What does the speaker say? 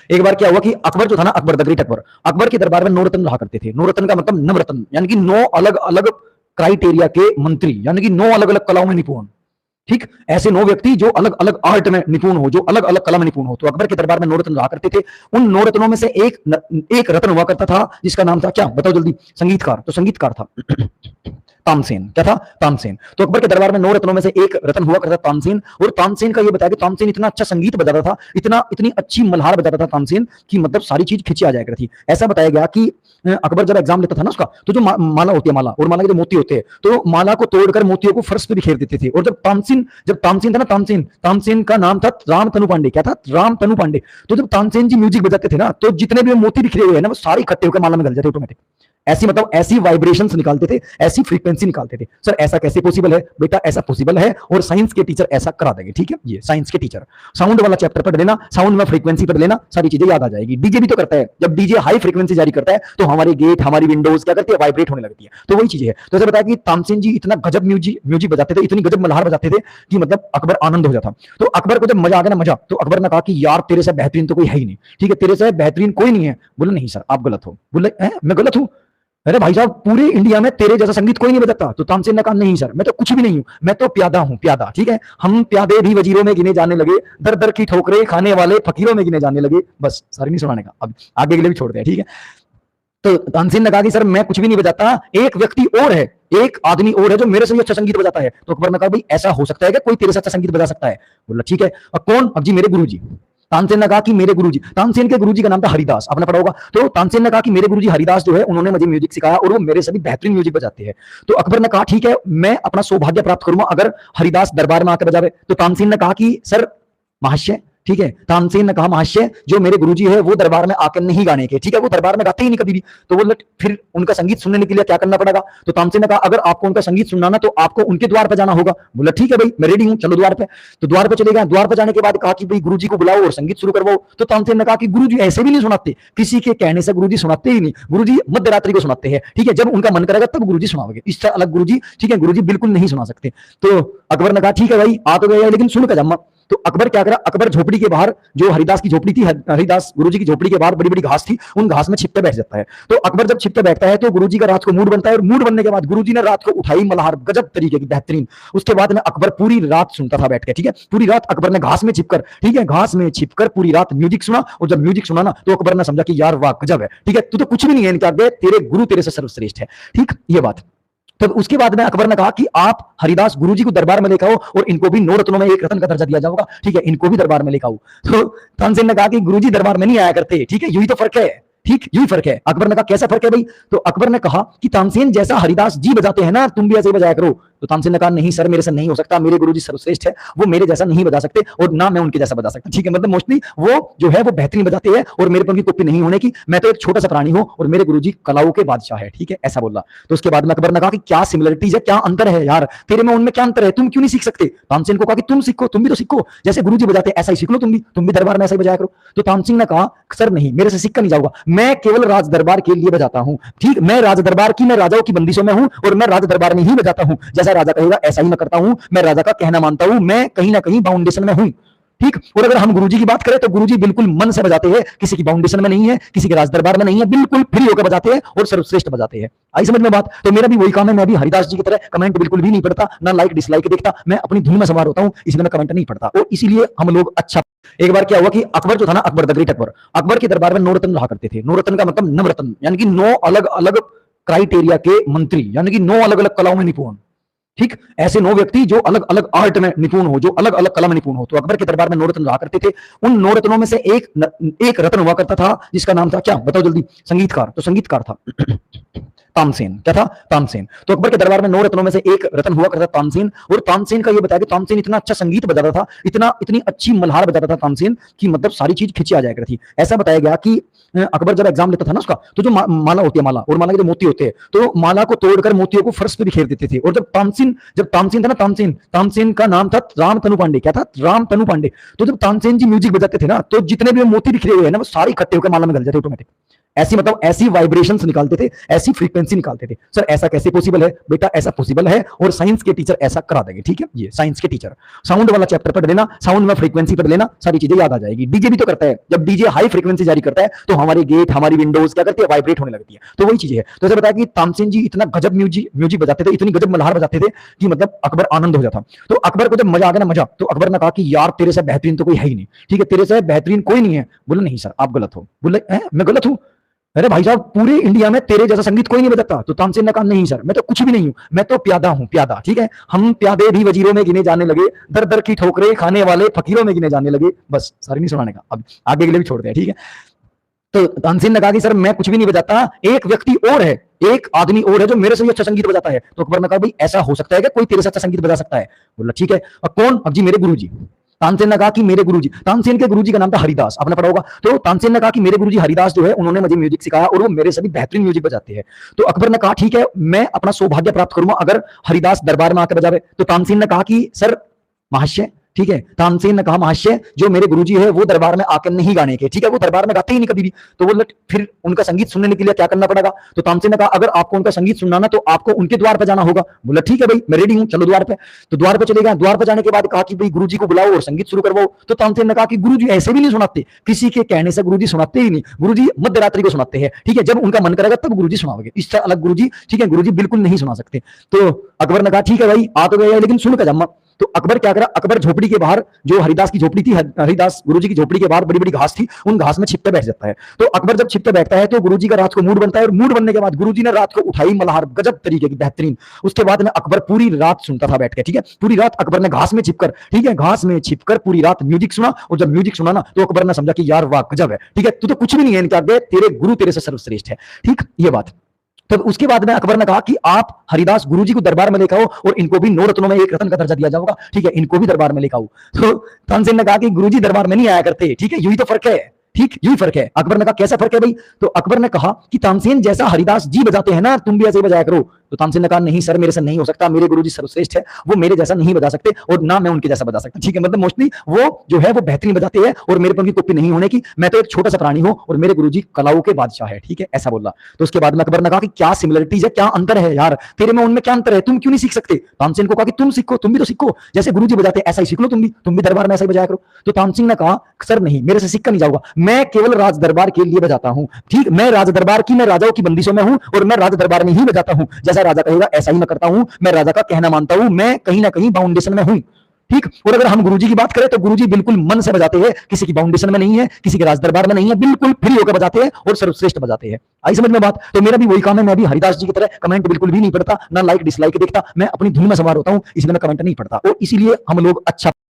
एक बार क्या हुआ कि अकबर जो था ना, अकबर द ग्रेट अकबर, अकबर के दरबार में 9 रत्न रहा करते थे। 9 रत्न का मतलब नवरत्न, यानी कि 9 अलग अलग क्राइटेरिया के मंत्री, यानी कि 9 अलग अलग कलाओं में निपुण। ठीक, ऐसे 9 व्यक्ति जो अलग अलग आर्ट में निपुण हो, जो अलग अलग कला में निपुण हो। तो अकबर के दरबार में 9 रत्न रहा करते थे। उन 9 रत्नों में से एक रत्न हुआ करता था जिसका नाम था क्या, बताओ जल्दी, संगीतकार। तो संगीतकार था तानसेन। क्या था, तानसेन। तो अकबर के दरबार में 9 रत्नों में से एक रत्न हुआ करता था तानसेन। और तानसेन का ये बताया कि तानसेन इतना अच्छा संगीत बजाता था, इतनी अच्छी मल्हार बजाता था तानसेन, कि मतलब सारी चीज खिंची आ जाया करती थी। ऐसा बताया गया कि अकबर जब एग्जाम लेता था ना उसका, तो जो माला होती है, माला और माला के जो मोती होते हैं, तो माला को तोड़कर मोतियों को फर्श पे बिखेर देते थे। और जब तानसेन था ना, तानसेन का नाम था राम तनु पांडे। क्या था, राम तनु पांडे। तो जब तानसेन जी म्यूजिक बजाते थे ना, तो जितने भी मोती बिखरे हुए हैं ना, वो सारे इकट्ठे होकर माला में गल जाते ऑटोमेटिक। ऐसी मतलब ऐसी वाइब्रेशंस निकालते थे, ऐसी फ्रीक्वेंसी निकालते थे। सर ऐसा कैसे पॉसिबल है? बेटा ऐसा पॉसिबल है, और साइंस के टीचर ऐसा करा देंगे। ठीक है, ये साइंस के टीचर साउंड वाला चैप्टर पढ़ लेना, साउंड में फ्रीक्वेंसी पढ़ लेना, सारी चीजें याद आ जाएगी। डीजे भी तो करता है, जब डीजे हाई फ्रीक्वेंसी जारी करता है तो हमारे गेट, हमारी विंडोज क्या करती है, वाइब्रेट होने लगती है। तो वही चीजें है। तो ऐसा बताया कि तानसेन जी इतना गजब म्यूजिक बजाते थे, इतनी गजब मल्हार बजाते थे कि मतलब अकबर आनंद हो जाता। तो अकबर को जब मजा आ गया ना, मजा, तो अकबर ने कहा कि यार तेरे से बेहतरीन तो कोई है ही नहीं। ठीक है, तेरे से बेहतरीन कोई नहीं है। बोले नहीं सर आप गलत हो। बोले मैं गलत हूं? अरे भाई साहब पूरे इंडिया में तेरे जैसा संगीत कोई नहीं बजाता। तो तानसेन ने कहा नहीं सर, मैं तो कुछ भी नहीं हूं, मैं तो प्यादा हूं, प्यादा। ठीक है, हम प्यादे भी वजीरों में गिने जाने लगे, दर दर की ठोकरें खाने वाले फकीरों में गिने जाने लगे। बस सारी नहीं सुनाने का, अब आगे के लिए भी छोड़ते हैं। ठीक है, तो तानसेन ने कहा कि सर मैं कुछ भी नहीं बजाता, एक व्यक्ति और है, एक आदमी और है जो मेरे से भी अच्छा संगीत बजाता है। तो अकबर ने कहा भाई ऐसा हो सकता है कि कोई तेरे से अच्छा संगीत बजा सकता है? बोला ठीक है, और कौन? अब जी मेरे गुरुजी। तानसेन ने कहा कि मेरे गुरुजी, तानसेन के गुरुजी का नाम था हरिदास, आपने पढ़ा होगा। तो तानसेन ने कहा कि मेरे गुरुजी हरिदास जो है, उन्होंने मुझे म्यूजिक सिखाया और वो मेरे से भी बेहतरीन म्यूजिक बजाते हैं। तो अकबर ने कहा ठीक है, मैं अपना सौभाग्य प्राप्त करूंगा अगर हरिदास दरबार में आकर बजावे। तो तानसेन ने कहा कि सर महाशय, ठीक है, तानसेन ने कहा महाशय जो मेरे गुरुजी है वो दरबार में आकर नहीं गाने के। ठीक है, वो दरबार में गाते ही नहीं कभी भी। तो बोले फिर उनका संगीत सुनने के लिए क्या करना पड़ेगा? तो तानसेन ने कहा अगर आपको उनका संगीत सुनना ना, तो आपको उनके द्वार पर जाना होगा। बोला ठीक है भाई मैं रेडी हूं, चलो द्वार पे। तो द्वार पे चले गए। द्वार पे जाने के बाद कहा कि भाई गुरुजी को बुलाओ और संगीत शुरू करवाओ। तो तानसेन ने कहा कि गुरुजी ऐसे भी नहीं सुनाते, किसी के कहने से गुरुजी सुनाते ही नहीं, गुरुजी मध्य रात्रि को सुनाते हैं। ठीक है, जब उनका मन करेगा तब गुरुजी सुनाओगे, इससे अलग गुरुजी, ठीक है, गुरुजी बिल्कुल नहीं सुना सकते। तो अकबर ने कहा ठीक है भाई आ तो गया, लेकिन सुन का जम्मा। तो अकबर क्या करा, अकबर झोपड़ी के बाहर, जो हरिदास की झोपड़ी थी, हरिदास गुरुजी की झोपड़ी के बाहर बड़ी बड़ी घास थी, उन घास में छिपके बैठ जाता है। तो अकबर जब छिपके बैठता है तो गुरुजी का रात को मूड बनता है, और मूड बनने के बाद गुरुजी ने रात को उठाई मल्हार गजब तरीके की, बेहतरीन। उसके बाद में अकबर पूरी रात सुनता था बैठ के। ठीक है, पूरी रात अकबर ने घास में छिपकर, ठीक है, घास में छिपकर पूरी रात म्यूजिक सुना। और जब म्यूजिक सुना ना, तो अकबर ने समझा कि यार वाह गजब है। ठीक है, तू तो कुछ भी नहीं है इनके आगे, तेरे गुरु तेरे से सर्वश्रेष्ठ है। ठीक, ये बात। तब उसके बाद में अकबर ने कहा कि आप हरिदास गुरुजी को दरबार में लेकर आओ, और इनको भी 9 रत्नों में एक रत्न का दर्जा दिया जाएगा। ठीक है, इनको भी दरबार में लेकर आओ। तो तानसेन ने कहा कि गुरुजी दरबार में नहीं आया करते। ठीक है, यही तो फर्क है। ठीक, यही फर्क है। अकबर ने कहा कैसा फर्क है भाई? तो अकबर ने कहा कि तानसेन जैसा हरिदास जी बजाते हैं ना, तुम भी ऐसे ही बजाया करो। तो तानसेन ने कहा नहीं सर मेरे से नहीं हो सकता, मेरे गुरुजी सर्वश्रेष्ठ है, वो मेरे जैसा नहीं बजा सकते, और ना मैं उनके जैसा बजा सकता। ठीक है, मतलब मोस्टली वो जो है वो बेहतरीन बजाते हैं, और मेरे पर उनकी कॉपी नहीं होने की, मैं तो एक छोटा सा प्राणी हूं, और मेरे गुरुजी कलाओं के बादशाह है। ठीक है, ऐसा बोला। तो उसके बाद में अकबर ने कहा कि क्या सिमिलरिटीज है, क्या अंतर है यार तेरे में उनमें, क्या अंतर है, तुम क्यों नहीं सीख सकते? तानसेन को कहा कि तुम सीखो, तुम भी तो सीखो, जैसे गुरुजी बजाते ऐसा ही सीख लो, तुम भी दरबार में ऐसा ही बजाया करो। तो तानसेन ने कहा सर नहीं, मेरे से सीख कर नहीं जाऊंगा, मैं केवल राज दरबार के लिए बजाता हूं। ठीक, मैं राज दरबार की, मैं राजाओं की बंदिशों में हूं, और मैं राज दरबार में ही बजाता हूं, जैसा राजा कहेगा ऐसा ही मैं करता हूं, मैं राजा का कहना मानता हूं, मैं कहीं ना कहीं बाउंडेशन में हूं। ठीक, और अगर हम गुरुजी की बात करें तो गुरुजी बिल्कुल मन से बजाते हैं, किसी की बाउंडेशन में नहीं है, किसी के राज दरबार में नहीं है, बिल्कुल फ्री होकर बजाते हैं और सर्वश्रेष्ठ बजाते हैं। आई समझ में बात? तो मेरा भी वही काम है, मैं भी हरिदास जी की तरह कमेंट बिल्कुल भी नहीं पढ़ता, ना लाइक डिसलाइक देखता, मैं अपनी धुन में सवार होता हूं, इसलिए मैं कमेंट नहीं पढ़ता, और इसीलिए हम लोग अच्छा। एक बार क्या हुआ कि अकबर जो था ना, अकबर द ग्रेट अकबर, अकबर के दरबार में 9 रत्न रहा करते थे। 9 रत्न का मतलब नवरत्न, यानी कि 9 अलग अलग क्राइटेरिया के मंत्री, यानी कि 9 अलग अलग कलाओं में निपुण। ठीक, ऐसे 9 व्यक्ति जो अलग अलग आर्ट में निपुण हो, जो अलग अलग कला में निपुण हो। तो अकबर के दरबार में 9 रत्न रहा करते थे। उन 9 रत्नों में से एक रत्न हुआ करता था जिसका नाम था क्या, बताओ जल्दी, संगीतकार। तो संगीतकार था तानसेन। क्या था, तानसेन। तो अकबर के दरबार में 9 रत्नों में से एक रत्न हुआ करता था तानसेन। और तानसेन का ये बताया कि तानसेन इतना अच्छा संगीत बजाता था, इतनी अच्छी मल्हार बजाता था तानसेन, कि मतलब सारी चीज खिंची आ जाया करती थी। ऐसा बताया गया कि अकबर जब एग्जाम लेता था ना उसका, तो जो माला होती है, माला और माला के जो मोती होते हैं, तो माला को तोड़कर मोतियों को फर्श पे बिखेर देते थे। और जब तानसेन था ना, तानसेन का नाम था राम तनु पांडे। क्या था, राम तनु पांडे। तो जब तानसेन जी म्यूजिक बजाते थे ना, तो जितने भी मोती बिखरे हुए हैं ना, वो सारे इकट्ठे होकर माला में गल जाते ऑटोमेटिक। ऐसी मतलब ऐसी वाइब्रेशंस निकालते थे, ऐसी फ्रीक्वेंसी निकालते थे। सर ऐसा कैसे पॉसिबल है? बेटा ऐसा पॉसिबल है और साइंस के टीचर ऐसा करा देंगे, ठीक है? ये साइंस के टीचर साउंड वाला चैप्टर पढ़ लेना, साउंड में फ्रीक्वेंसी पढ़ लेना, सारी चीजें याद आ जाएगी। डीजे भी तो करता है, जब डीजे हाई फ्रीक्वेंसी जारी करता है तो हमारे गेट, हमारी विंडोज क्या करती है? वाइब्रेट होने लगती है। तो वही चीजें है। तो ऐसे बताया कि तानसेन जी इतना गजब म्यूजिक बजाते थे, इतनी गजब मल्हार बजाते थे कि मतलब अकबर आनंद हो जाता। तो अकबर को जब मजा आ गया ना, मजा, तो अकबर ने कहा कि यार तेरे से बेहतरीन तो कोई है ही नहीं, ठीक है? तेरे से बेहतरीन कोई नहीं है। बोले नहीं सर आप गलत हो। बोले मैं गलत हूं? अरे भाई साहब पूरे इंडिया में तेरे जैसा संगीत कोई नहीं बजाता। तो तानसेन ने कहा नहीं सर मैं तो कुछ भी नहीं हूं, मैं तो प्यादा हूं, प्यादा, ठीक है? हम प्यादे भी वजीरों में गिने जाने लगे, दर दर की ठोकरे खाने वाले फकीरों में गिने जाने लगे। बस सारी नहीं सुनाने का, अब आगे के लिए भी छोड़ते हैं, ठीक है? तो तानसेन ने कहा कि सर मैं कुछ भी नहीं बजाता, एक व्यक्ति और है, एक आदमी और है जो मेरे से भी अच्छा संगीत बजाता है। तो अकबर ने कहा भाई ऐसा हो सकता है कि कोई तेरे से अच्छा संगीत बजा सकता है? बोला ठीक है। और कौन? अब जी मेरे गुरुजी। तानसेन ने कहा कि मेरे गुरुजी, तानसेन के गुरुजी का नाम था हरिदास, आपने पढ़ा होगा। तो तानसेन ने कहा कि मेरे गुरुजी हरिदास जो है उन्होंने मुझे म्यूजिक सिखाया और वो मेरे से भी बेहतरीन म्यूजिक बजाते हैं। तो अकबर ने कहा ठीक है मैं अपना सौभाग्य प्राप्त करूंगा अगर हरिदास दरबार में आकर बजावे। तो तानसेन ने कहा कि सर महाशय, ठीक है? तानसेन ने कहा महाशय जो मेरे गुरुजी है वो दरबार में आकर नहीं गाने के, ठीक है? वो दरबार में गाते ही नहीं कभी भी। तो बोले फिर उनका संगीत सुनने के लिए क्या करना पड़ेगा? तो तानसेन ने कहा अगर आपको उनका संगीत सुनना ना तो आपको उनके द्वार पर जाना होगा। बोला ठीक है भाई मैं रेडी हूं, चलो द्वार पे। तो द्वार पे चले गए। द्वार पे जाने के बाद कहा कि भाई गुरुजी को बुलाओ और संगीत शुरू करवाओ। तो तानसेन ने कहा कि गुरुजी ऐसे भी नहीं सुनाते, किसी के कहने से गुरुजी सुनाते ही नहीं, गुरुजी मध्य रात्रि को सुनाते हैं, ठीक है? जब उनका मन करेगा तब गुरुजी सुनाओगे, इससे अलग गुरुजी, ठीक है, गुरुजी बिल्कुल नहीं सुना सकते। तो अकबर ने कहा ठीक है भाई आ तो गया लेकिन सुन का जम्मा। तो अकबर क्या करा? अकबर झोपड़ी के बाहर, जो हरिदास की झोपड़ी थी, हरिदास गुरुजी की झोपड़ी के बाहर बड़ी बड़ी घास थी, उन घास में छिपके बैठ जाता है। तो अकबर जब छिपके बैठता है तो गुरुजी का रात को मूड बनता है और मूड बनने के बाद गुरुजी ने रात को उठाई मल्हार गजब तरीके की बेहतरीन। उसके बाद में अकबर पूरी रात सुनता था बैठ के, ठीक है? पूरी रात अकबर ने घास में छिपकर, ठीक है, घास में छिपकर पूरी रात म्यूजिक सुना। और जब म्यूजिक सुना ना तो अकबर ने समझा कि यार वाह गजब है, ठीक है? तू तो कुछ भी नहीं है इनके आगे, तेरे गुरु तेरे से सर्वश्रेष्ठ है, ठीक? ये बात। तब उसके बाद में अकबर ने कहा कि आप हरिदास गुरुजी को दरबार में लेकर आओ और इनको भी 9 रत्नों में एक रत्न का दर्जा दिया जाएगा, ठीक है? इनको भी दरबार में लेकर आओ। तो तानसेन ने कहा कि गुरुजी दरबार में नहीं आया करते, ठीक है? यही तो फर्क है, ठीक, यही फर्क है। अकबर ने कहा कैसा फर्क है भाई? तो अकबर ने कहा कि तानसेन जैसा हरिदास जी बजाते हैं ना तुम भी ऐसे ही बजाया करो। तो तानसेन ने कहा नहीं सर मेरे से नहीं हो सकता, मेरे गुरुजी सर्वश्रेष्ठ है, वो मेरे जैसा नहीं बजा सकते और ना मैं उनके जैसा बजा सकता, ठीक है? मतलब मोस्टली वो जो है वो बेहतरीन बजाते हैं और मेरे पर उनकी कॉपी नहीं होने की, मैं तो एक छोटा सा प्राणी हूं और मेरे गुरुजी कलाओं के बादशाह है, ठीक है? ऐसा बोला। तो उसके बाद में अकबर ने कहा कि क्या सिमिलरिटीज है, क्या अंतर है यार तेरे में उनमें, क्या अंतर है, तुम क्यों नहीं सीख सकते? तानसेन को कहा कि तुम सीखो, तुम भी तो सीखो, जैसे गुरुजी बजाते ऐसा ही सीख लो, तुम भी दरबार में ऐसा ही बजाया करो। तो तानसेन ने कहा सर नहीं मेरे से सीख कर नहीं जाऊंगा, मैं केवल राज दरबार के लिए बजाता हूं, ठीक? मैं राज दरबार की, मैं राजाओं की बंदिशों में हूं और मैं राज दरबार में ही बजाता हूं, जैसा राजा कहेगा ऐसा ही मैं करता हूं, मैं राजा का कहना मानता हूं, मैं कहीं ना कहीं बाउंडेशन में हूं, ठीक? और अगर हम गुरुजी की बात करें तो गुरुजी बिल्कुल मन से बजाते हैं, किसी की बाउंडेशन में नहीं है, किसी के राज दरबार में नहीं है, बिल्कुल फ्री होकर बजाते हैं और सर्वश्रेष्ठ बजाते हैं। आई समझ में बात? तो मेरा भी वही काम है, मैं भी हरिदास जी की तरह कमेंट बिल्कुल भी नहीं पढ़ता, ना लाइक डिसलाइक देखता, मैं अपनी धुन में सवार होता हूं, इसलिए मैं कमेंट नहीं पढ़ता और इसीलिए हम लोग अच्छा